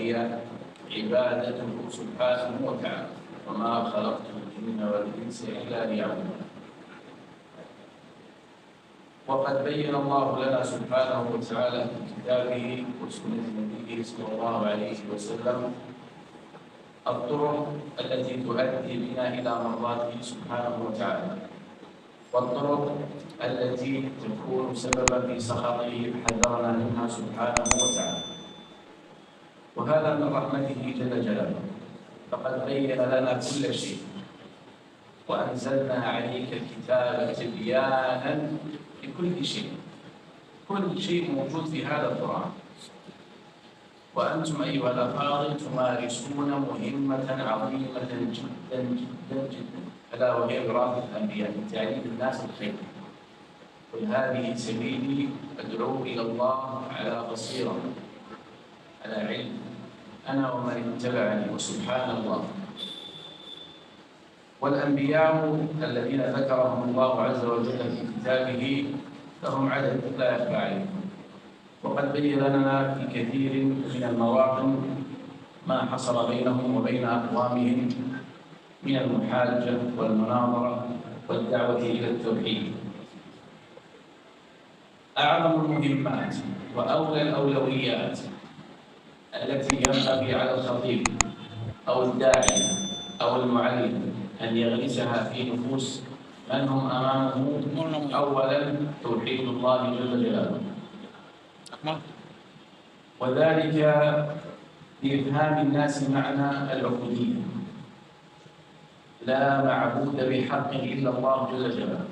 وهي عبادته سبحانه وتعالى، وما خلقت الجن والإنس إلا ليعبدون. وقد بين الله لنا سبحانه وتعالى في كتابه وسنة نبيه صلى الله عليه وسلم الطرق التي تؤدي بنا إلى مرضاته سبحانه وتعالى، والطرق التي تكون سببا في سخطه حذرنا منها سبحانه وتعالى. وهذا من رحمته جل جلاله، فقد بين لنا كل شيء، وأنزلنا عليك الكتاب تبيانا لكل شيء. كل شيء موجود في هذا القرآن. وأنتم أيها الأفاضل تمارسون مهمة عظيمة جدا جدا جدا، ألا وهي وراثة الأنبياء، تعليم الناس الخير. قل هذه سبيلي أدعو إلى الله على بصيرة، على علم، أنا ومن اتبعني، وسبحان الله. والأنبياء الذين ذكرهم الله عز وجل في كتابه لهم عدد لا يخفى عليكم، وقد بين لنا في كثير من المواطن ما حصل بينهم وبين أقوامهم من المحاجة والمناظرة والدعوة إلى التوحيد. أعظم المهمات وأولى الأولويات التي ينبغي على الخطيب أو الداعية أو المعلم أن يغرسها في نفوس من هم أمامه أولا توحيد الله جل جلاله، وذلك بإفهام الناس معنى العبودية. لا معبود بحق إلا الله جل جلاله،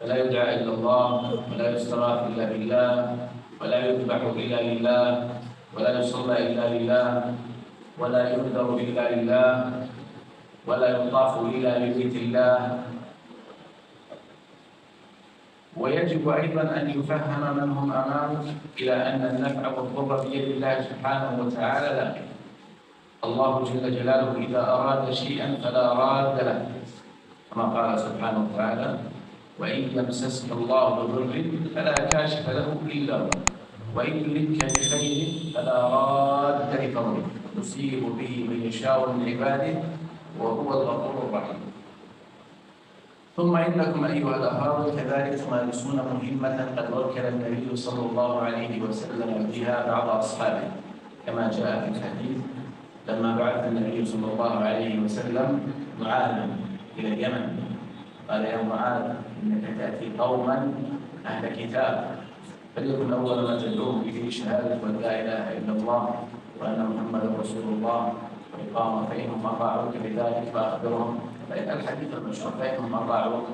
فلا يدعى إلا الله، ولا يستغاث إلا بالله، ولا يذبح إلا لله، ولا يصلى إلا لله، ولا ينذر إلا لله، ولا يطاف إلا ببيت الله. ويجب أيضا أن يفهم من هم أمامه إلى أن النفع والضر بيد الله سبحانه وتعالى لا. الله جل جلاله إذا أراد شيئا فلا راد له، كما قال سبحانه وتعالى: وإن يمسسك الله بضر فلا كاشف له إلا هو، وإن يردك بخير فلا راد لفضله، يصيب به من يشاء من عباده وهو الغفور الرحيم. ثم إنكم أيها الأفاضل كذلك تمارسون مهمة قد وكل النبي صلى الله عليه وسلم بها بعض أصحابه، كما جاء في الحديث لما بعث النبي صلى الله عليه وسلم معاذا إلى اليمن، قال: يا معاذ إنك تأتي قوما أهل كتاب، فليكن أول ما تدعوهم إليه شهادة أن لا إله إلا الله وأن محمدا رسول الله، وإقامة فإنهم أطاعوك بذلك فأخبرهم. الحديث المشهور فإنهم أطاعوك.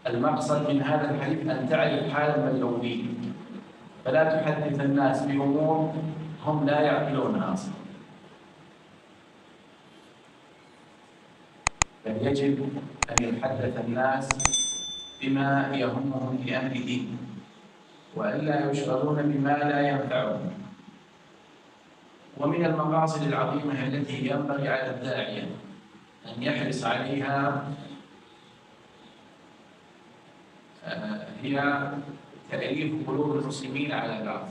المقصد من هذا الحديث أن تعرف حال المدعوين، فلا تحدث الناس بأمور هم لا يعقلونها أصلا، بل يجب أن يتحدث الناس بما يهمهم في أمر دين، وألا يشغلون بما لا ينفعهم. ومن المقاصد العظيمة التي ينبغي على الداعية أن يحرص عليها هي تأليف قلوب المسلمين على بعض،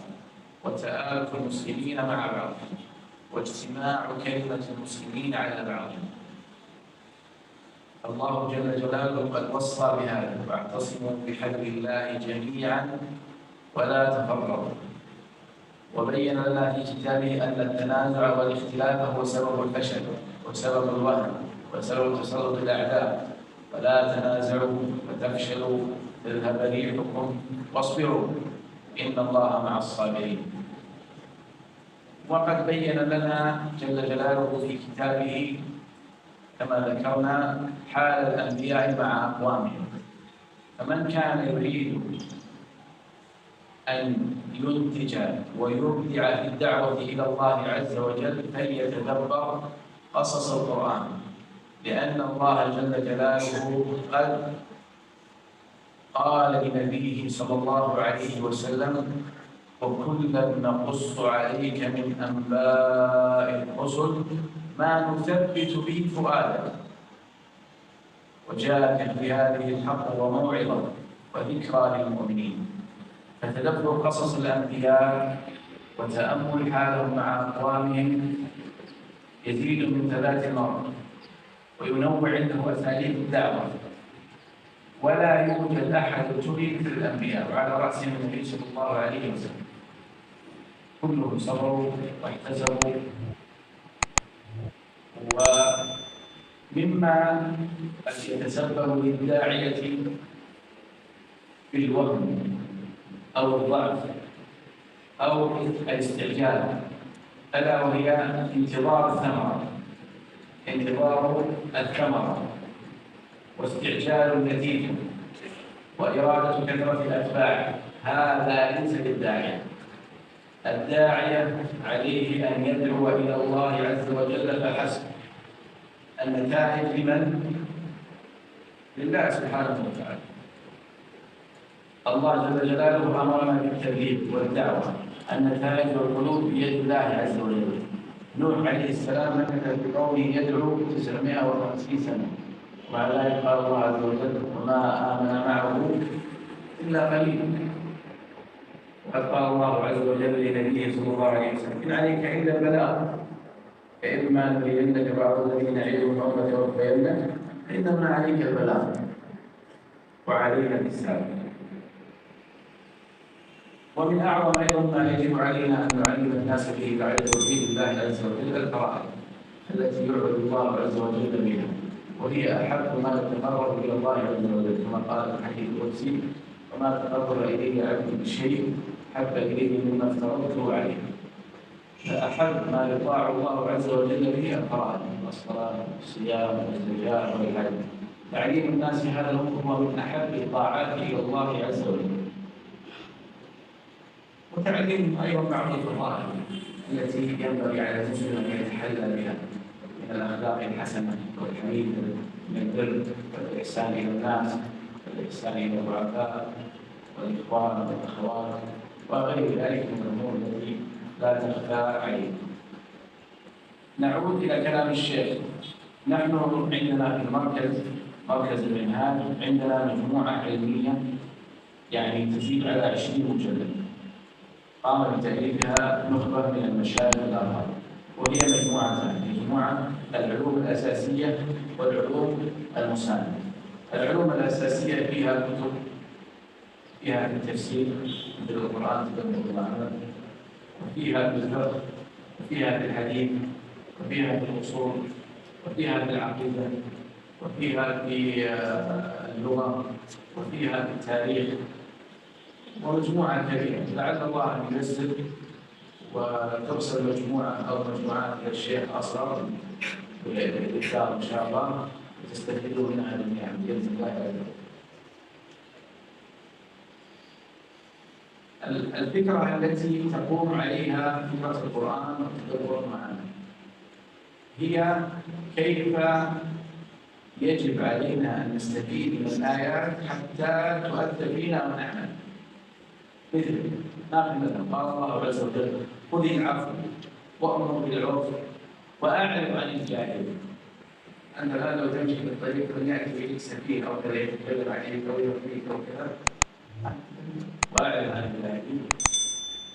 وتآلف المسلمين مع بعض، واجتماع كلمة المسلمين على بعض. الله جل جلاله قد وصى بهذا: واعتصموا بحبل الله جميعا ولا تفرقوا. وبين لنا في كتابه أن التنازع والاختلاف هو سبب الفشل وسبب الوهن وسبب تسلط الأعداء. فلا تنازعوا فتفشلوا تذهب ريحكم واصبروا إن الله مع الصابرين. وقد بين لنا جل جلاله في كتابه كما ذكرنا حال الأنبياء مع أقوامهم، فمن كان يريد أن ينتج ويبدع في الدعوة إلى الله عز وجل فليتدبر قصص القرآن، لأن الله جل جلاله قد قال لنبيه صلى الله عليه وسلم: وكلا نقص عليك من أنباء الرسل ما نثبت به فؤادك، وجاءك في هذه الحق وموعظة وذكرى للمؤمنين. فتدبر قصص الأنبياء وتأمل حالهم مع أقوامهم يزيد من 3 مرات، وينوع عنده أساليب الدعوة، ولا يوجد أحد ابتلي مثل الأنبياء وعلى رأسهم النبي صلى الله عليه وسلم. كلهم صبروا واحتسبوا. ومما قد يتسبب للداعية بالوهم أو الضعف أو الاستعجال، ألا وهي انتظار الثمرة واستعجال النتيجة وإرادة كثرة الأتباع. هذا ليس للداعية. الداعية عليه أن يدعو إلى الله عز وجل فحسب. النتائج لمن؟ لله سبحانه وتعالى. الله جل جلاله أمرنا بالتبليغ والدعوة. النتائج والقلوب بيد الله عز وجل. نوح عليه السلام مكث في قومه يدعو 950 سنة، ومع ذلك قال الله عز وجل: وما آمن معه إلا قليل. وقد قال الله عز وجل لنبيه صلى الله عليه وسلم: إن عليك إلا البلاغ، فإما نرينك بعض الذين نعدهم أو نتوفينك فإنما عليك البلاغ وعلينا الحساب. ومن أعظم أيضا ما يجب علينا أن نعلم الناس به بعد توحيد الله عز وجل الفرائض التي يعبد الله عز وجل بها، وهي أحب ما يتقرب إلى الله عز وجل، كما قال الحديث القدسي: وما تقرب إليه عبد بشيء حب إليه مما افترضته عليه. فأحب ما يطاع الله عز وجل به الفرائض: الصلاة والصيام والزكاة والحج. تعليم الناس هذا الأمر هو من أحب الطاعات إلى الله عز وجل. وتعليم أيضا بعض الفضائل التي ينبغي على المسلم أن يتحلى بها من الأخلاق الحسنة والحميدة، من البر والإحسان إلى الناس والإحسان إلى الضعفاء والإخوان والأخوات وغير ذلك من الأمور التي لا تخفى عليه. نعود إلى كلام الشيخ. نحن عندنا في مركز المنهاج عندنا مجموعة علمية يعني تزيد على 20 مجلد، قام بتأليفها نخبة من المشايخ الآخر، وهي مجموعة العلوم الأساسية والعلوم المساندة. العلوم الأساسية فيها كتب، فيها في التفسير مثل القرآن وفيها في الفقه، وفيها في الحديث، وفيها في الأصول، وفيها في العقيدة، وفيها في اللغة، وفيها في التاريخ، ومجموعة كبيرة. لعل الله أن ينزل وترسل مجموعة أو مجموعات إلى الشيخ أصغر بالإكثار إن شاء الله، وتستفيدوا منها جميعا بإذن الله عز وجل. الفكرة التي تقوم عليها فكرة القرآن والتدبر معنا هي كيف يجب علينا أن نستفيد من الآيات حتى تؤثر فينا ونعمل. مثل قال الله عز وجل: خذ العفو وأمر بالعرف وأعرض عن الجاهلين. أنت الآن لو تمشي في الطريق من يأتي إليك سفيه أو كذا يتكلم عليك أو يرضيك أو كذا، وأعرض عن الجاهلين.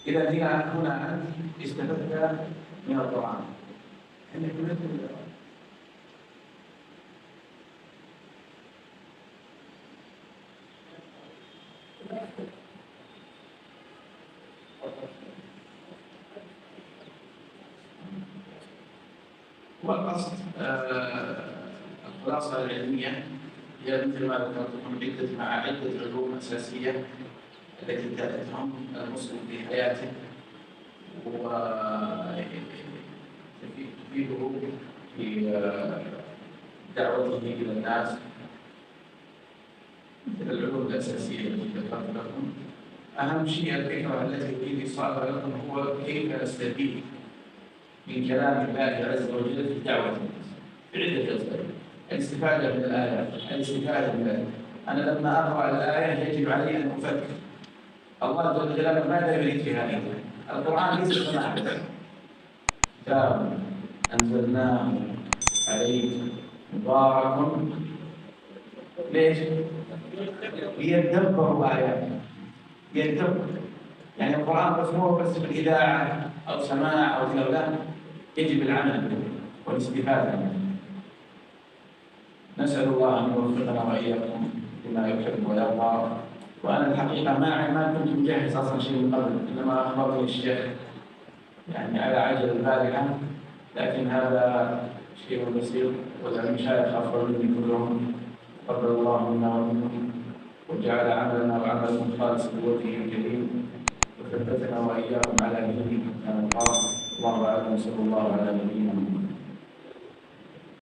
إذا هنا أنت استفدت من القرآن أنك تمثل والقصد. الخلاصة العلمية هي مثل ما ذكرت مع عدة علوم أساسية التي تأتيهم المسلم في حياته وتفيده في دعوته إلى الناس، مثل العلوم الأساسية التي ذكرت لكم. أهم شيء الفكرة التي أريد إيصالها لكم هو كيف نستفيد من كلام الله عز وجل في دعوة الناس بعدة أسباب. الاستفادة من الآيات، أنا لما أقرأ الآية يجب علي أن أفكر. الله جل جلاله ماذا يريد في هذه الآية؟ القرآن ليس صناعة، كتاب أنزلناه عليك مبارك ليش؟ ليدبروا آياته. يعني القرآن بس مو بس في الإذاعة أو سماع أو تلاوة، لا، يجب العمل به والاستفادة منه. نسأل الله أن يوفقنا وإياكم بما يحب ويرضى. وأنا الحقيقة ما كنت مجهز أصلا شيء من قبل، إنما أخبرني الشيخ يعني على عجل البارحة، لكن هذا شيء بسيط، والمشايخ أفضل مني كلهم، تقبل الله منا ومنكم، وجعل عملنا وعملكم خالص بوجهه الكريم، وثبتنا وإياكم على دينه حتى نلقاه. الله أعلم، صلى الله على نبينا محمد.